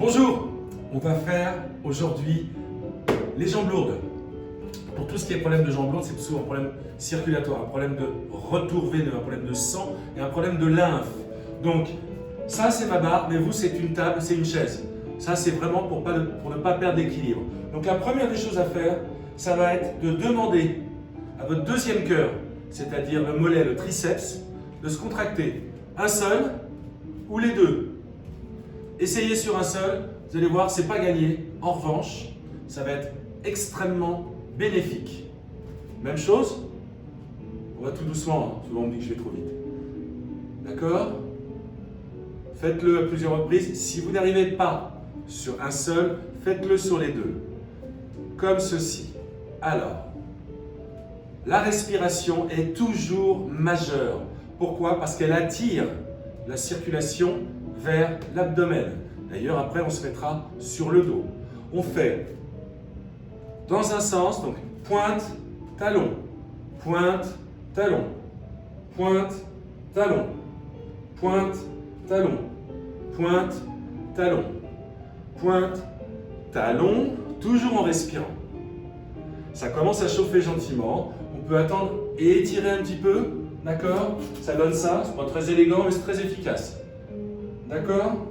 Bonjour, on va faire aujourd'hui les jambes lourdes. Pour tout ce qui est problème de jambes lourdes, c'est souvent un problème circulatoire, un problème de retour veineux, un problème de sang et un problème de lymphe. Donc ça c'est ma barre, mais vous c'est une table, c'est une chaise. Ça c'est vraiment pour ne pas perdre d'équilibre. Donc la première des choses à faire, ça va être de demander à votre deuxième cœur, c'est-à-dire le mollet, le triceps, de se contracter. Un seul ou les deux. Essayez sur un seul, vous allez voir, c'est pas gagné. En revanche, ça va être extrêmement bénéfique. Même chose, on va tout doucement, souvent on me dit que je vais trop vite. D'accord? Faites-le à plusieurs reprises. Si vous n'arrivez pas sur un seul, faites-le sur les deux. Comme ceci. Alors, la respiration est toujours majeure. Pourquoi? Parce qu'elle attire la circulation vers l'abdomen. D'ailleurs, après, on se mettra sur le dos. On fait dans un sens, donc pointe, talon, pointe, talon, pointe, talon, pointe, talon, pointe, talon, pointe, talon, toujours en respirant. Ça commence à chauffer gentiment. On peut attendre et étirer un petit peu. D'accord? Ça donne ça. C'est pas très élégant, mais c'est très efficace. D'accord?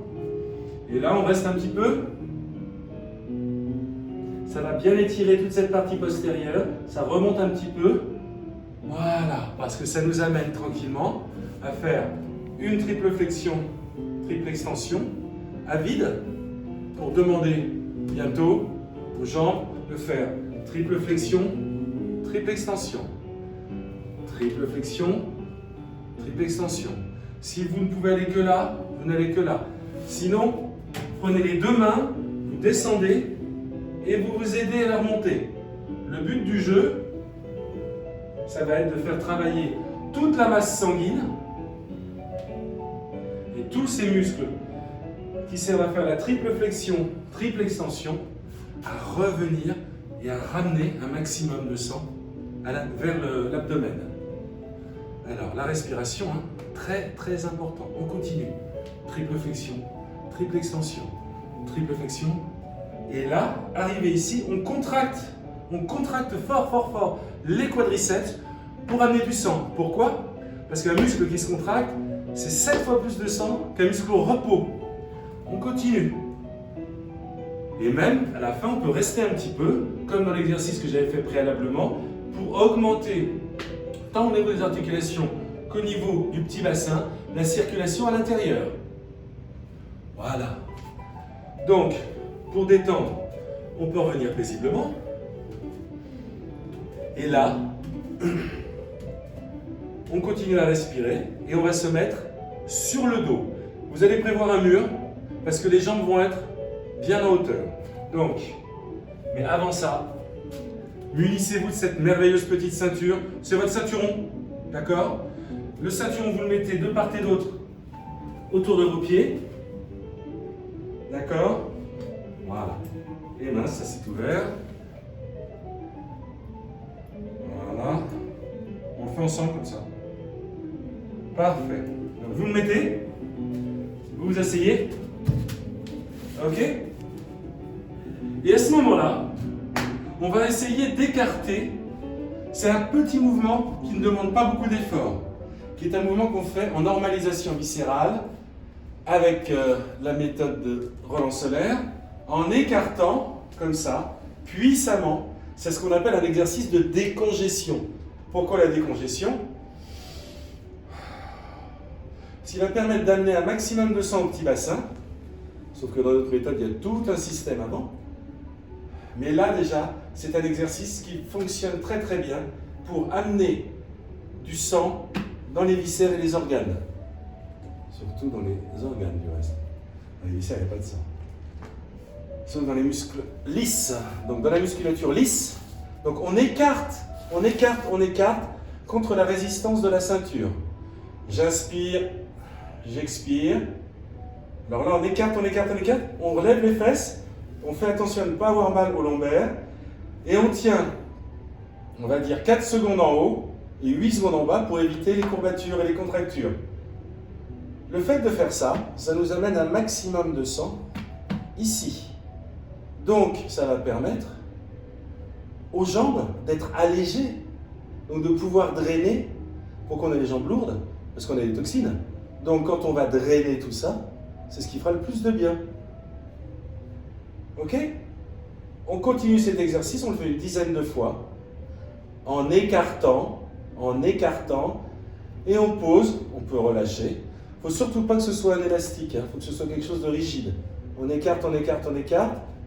Et là, on reste un petit peu. Ça va bien étirer toute cette partie postérieure. Ça remonte un petit peu. Voilà. Parce que ça nous amène tranquillement à faire une triple flexion, triple extension à vide pour demander bientôt aux jambes de faire triple flexion, triple extension. Triple flexion, triple extension. Si vous ne pouvez aller que là, vous n'allez que là. Sinon, prenez les deux mains, vous descendez et vous vous aidez à la remonter. Le but du jeu, ça va être de faire travailler toute la masse sanguine et tous ces muscles qui servent à faire la triple flexion, triple extension, à revenir et à ramener un maximum de sang vers l'abdomen. Alors, la respiration, très très important. On continue. Triple flexion, triple extension, triple flexion. Et là, arrivé ici, on contracte fort, fort, fort les quadriceps pour amener du sang. Pourquoi? Parce qu'un muscle qui se contracte, c'est 7 fois plus de sang qu'un muscle au repos. On continue. Et même, à la fin, on peut rester un petit peu, comme dans l'exercice que j'avais fait préalablement, pour augmenter, tant au niveau des articulations qu'au niveau du petit bassin, la circulation à l'intérieur. Voilà. Donc, pour détendre, on peut revenir paisiblement. Et là, on continue à respirer et on va se mettre sur le dos. Vous allez prévoir un mur parce que les jambes vont être bien en hauteur. Donc, mais avant ça, munissez-vous de cette merveilleuse petite ceinture. C'est votre ceinturon, d'accord? Le ceinturon, vous le mettez de part et d'autre autour de vos pieds. D'accord? Voilà. Et mince, ça s'est ouvert. Voilà. On le fait ensemble comme ça. Parfait. Donc vous le mettez. Vous vous asseyez. Ok? Et à ce moment-là, on va essayer d'écarter. C'est un petit mouvement qui ne demande pas beaucoup d'effort, qui est un mouvement qu'on fait en normalisation viscérale avec la méthode de Roland Solaire, en écartant comme ça, puissamment. C'est ce qu'on appelle un exercice de décongestion. Pourquoi la décongestion? Parce qu'il va permettre d'amener un maximum de sang au petit bassin, sauf que dans notre méthode, il y a tout un système avant. Mais là déjà, c'est un exercice qui fonctionne très très bien pour amener du sang dans les viscères et les organes. Surtout dans les organes du reste. Dans les viscères, il n'y a pas de sang. Sauf dans les muscles lisses. Donc dans la musculature lisse, donc on écarte contre la résistance de la ceinture. J'inspire, j'expire. Alors là, on écarte, on relève les fesses. On fait attention à ne pas avoir mal au lombaire et on tient, on va dire 4 secondes en haut et 8 secondes en bas pour éviter les courbatures et les contractures. Le fait de faire ça, ça nous amène un maximum de sang ici. Donc, ça va permettre aux jambes d'être allégées, donc de pouvoir drainer. Pourquoi on a les jambes lourdes? Parce qu'on a des toxines. Donc, quand on va drainer tout ça, c'est ce qui fera le plus de bien. Ok? On continue cet exercice, on le fait une dizaine de fois, en écartant, et on pose, on peut relâcher. Il ne faut surtout pas que ce soit un élastique, il faut que ce soit quelque chose de rigide. On écarte,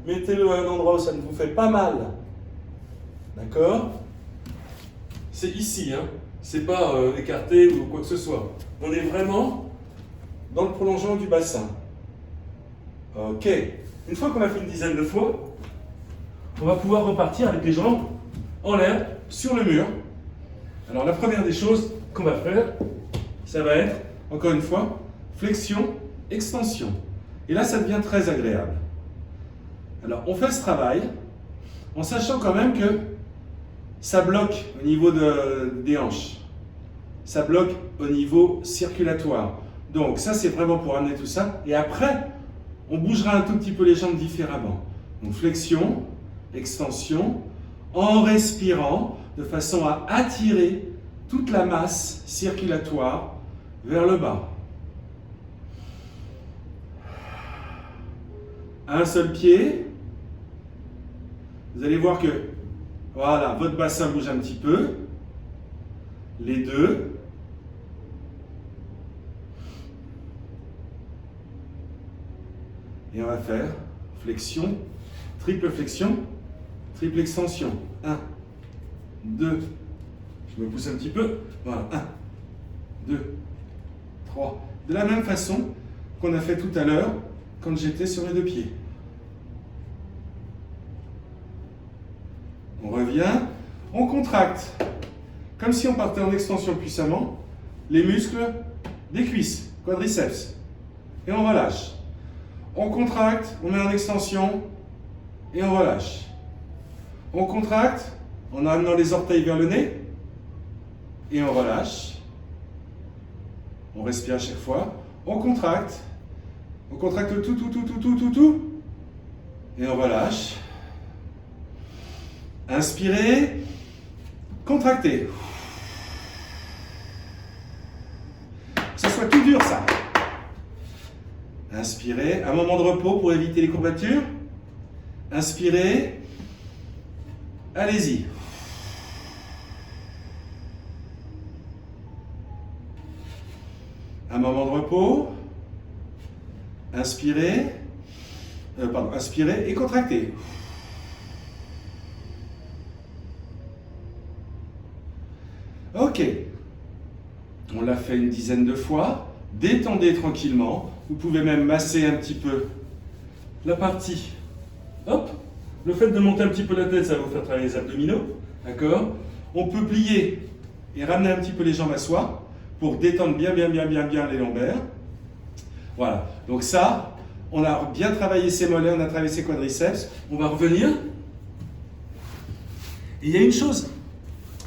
mettez-le à un endroit où ça ne vous fait pas mal. D'accord? C'est ici, hein. C'est pas écarté ou quoi que ce soit. On est vraiment dans le prolongement du bassin. Ok. Une fois qu'on a fait une dizaine de fois, on va pouvoir repartir avec les jambes en l'air, sur le mur. Alors la première des choses qu'on va faire, ça va être, encore une fois, flexion, extension. Et là, ça devient très agréable. Alors, on fait ce travail en sachant quand même que ça bloque au niveau des hanches. Ça bloque au niveau circulatoire. Donc, ça, c'est vraiment pour amener tout ça. Et après, on bougera un tout petit peu les jambes différemment. Donc, flexion, extension, en respirant de façon à attirer toute la masse circulatoire vers le bas. Un seul pied. Vous allez voir que voilà, votre bassin bouge un petit peu. Les deux. Et on va faire flexion, triple extension. 1, 2, je me pousse un petit peu. Voilà, 1, 2, 3. De la même façon qu'on a fait tout à l'heure quand j'étais sur les deux pieds. On revient, on contracte, comme si on partait en extension puissamment, les muscles des cuisses, quadriceps. Et on relâche. On contracte, on met en extension et on relâche. On contracte en amenant les orteils vers le nez et on relâche. On respire à chaque fois. On contracte tout et on relâche. Inspirez, contractez. Que ce soit tout dur ça. Inspirez, un moment de repos pour éviter les courbatures. Inspirez, allez-y. Un moment de repos. Inspirez, inspirez et contractez. Ok, on l'a fait une dizaine de fois. Détendez tranquillement. Vous pouvez même masser un petit peu la partie. Hop, le fait de monter un petit peu la tête, ça va vous faire travailler les abdominaux. D'accord? On peut plier et ramener un petit peu les jambes à soi pour détendre bien les lombaires. Voilà, donc ça, on a bien travaillé ses mollets, on a travaillé ses quadriceps. On va revenir. Et il y a une chose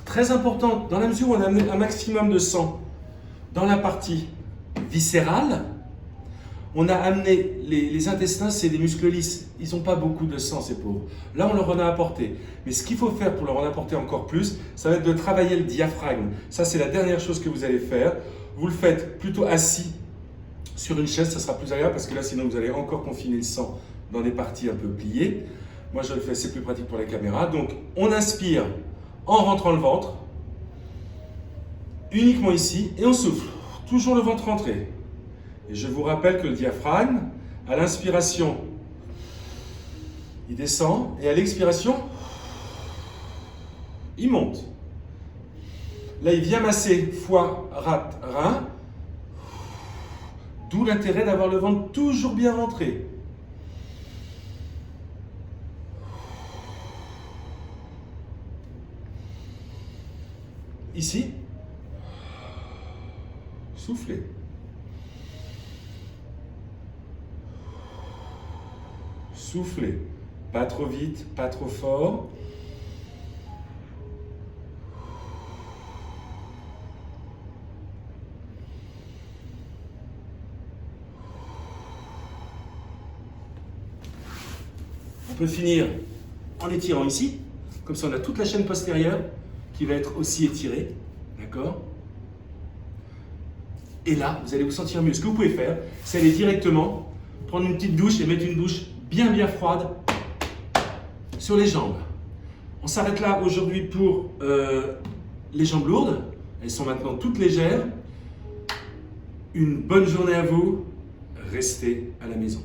très importante, dans la mesure où on a amené un maximum de sang dans la partie viscérale, on a amené les intestins, c'est des muscles lisses. Ils n'ont pas beaucoup de sang, ces pauvres. Là, on leur en a apporté. Mais ce qu'il faut faire pour leur en apporter encore plus, ça va être de travailler le diaphragme. Ça, c'est la dernière chose que vous allez faire. Vous le faites plutôt assis sur une chaise, ça sera plus agréable parce que là, sinon, vous allez encore confiner le sang dans des parties un peu pliées. Moi, je le fais, c'est plus pratique pour la caméra. Donc, on inspire en rentrant le ventre, uniquement ici, et on souffle. Toujours le ventre rentré. Et je vous rappelle que le diaphragme, à l'inspiration, il descend, et à l'expiration, il monte. Là, il vient masser foie, rate, rein. D'où l'intérêt d'avoir le ventre toujours bien rentré. Ici, soufflez. Soufflez. Pas trop vite, pas trop fort. On peut finir en étirant ici. Comme ça, on a toute la chaîne postérieure qui va être aussi étirée. D'accord? Et là, vous allez vous sentir mieux. Ce que vous pouvez faire, c'est aller directement prendre une petite douche et mettre une douche bien froide sur les jambes. On s'arrête là aujourd'hui pour les jambes lourdes. Elles sont maintenant toutes légères. Une bonne journée à vous. Restez à la maison.